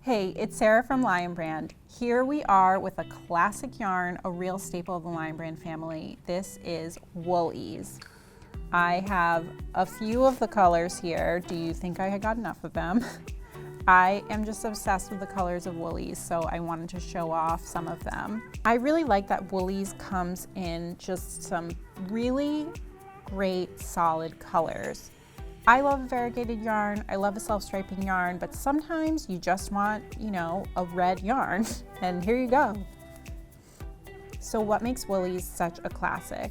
Hey, it's Sarah from Lion Brand. Here we are with a classic yarn, a real staple of the Lion Brand family. This is woolies. I have a few of the colors here. Do you think I got enough of them? I am just obsessed with the colors of woolies, so I wanted to show off some of them. I really like that woolies comes in just some really great solid colors. I love a variegated yarn, I love a self-striping yarn, but sometimes you just want, a red yarn, and here you go. So what makes woolies such a classic?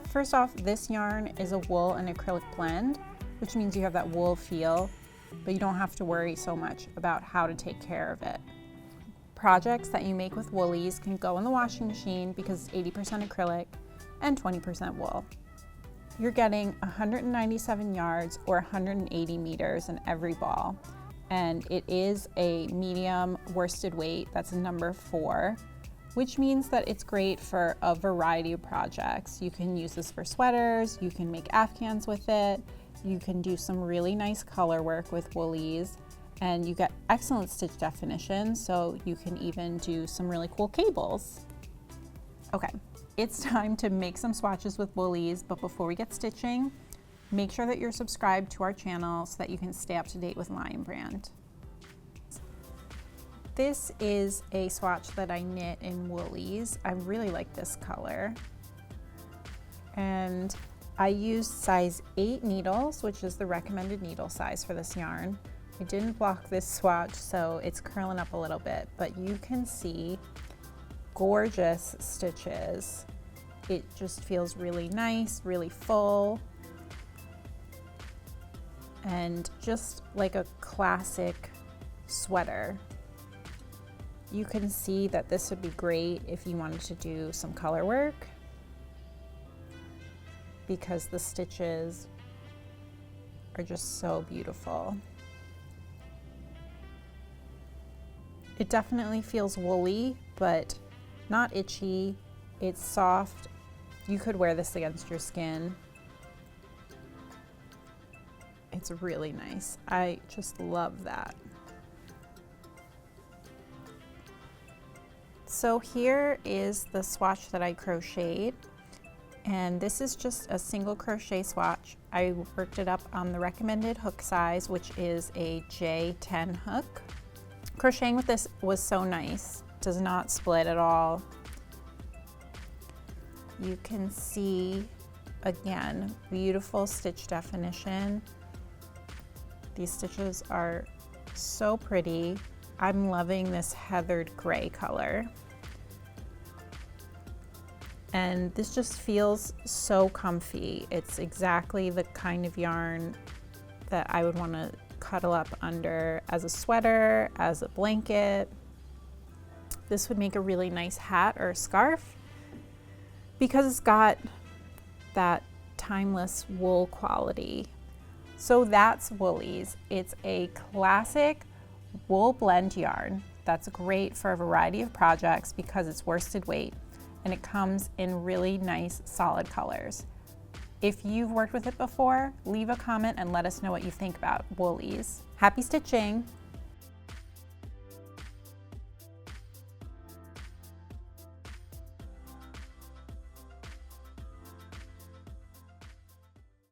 First off, this yarn is a wool and acrylic blend, which means you have that wool feel, but you don't have to worry so much about how to take care of it. Projects that you make with woolies can go in the washing machine because it's 80% acrylic and 20% wool. You're getting 197 yards or 180 meters in every ball, and it is a medium worsted weight. That's a number 4, which means that it's great for a variety of projects. You can use this for sweaters, you can make afghans with it, you can do some really nice color work with woolies, and you get excellent stitch definition, so you can even do some really cool cables. Okay. It's time to make some swatches with woolies, but before we get stitching, make sure that you're subscribed to our channel so that you can stay up to date with Lion Brand. This is a swatch that I knit in woolies. I really like this color. And I used size 8 needles, which is the recommended needle size for this yarn. I didn't block this swatch, so it's curling up a little bit, but you can see gorgeous stitches. It just feels really nice, really full, and just like a classic sweater. You can see that this would be great if you wanted to do some color work because the stitches are just so beautiful. It definitely feels woolly, but not itchy. It's soft. You could wear this against your skin. It's really nice. I just love that. So here is the swatch that I crocheted, and this is just a single crochet swatch. I worked it up on the recommended hook size, which is a J10 hook. Crocheting with this was so nice. It does not split at all. You can see, again, beautiful stitch definition. These stitches are so pretty. I'm loving this heathered gray color. And this just feels so comfy. It's exactly the kind of yarn that I would want to cuddle up under as a sweater, as a blanket. This would make a really nice hat or scarf because it's got that timeless wool quality. So that's woolies. It's a classic wool blend yarn that's great for a variety of projects because it's worsted weight and it comes in really nice solid colors. If you've worked with it before, leave a comment and let us know what you think about woolies. Happy stitching!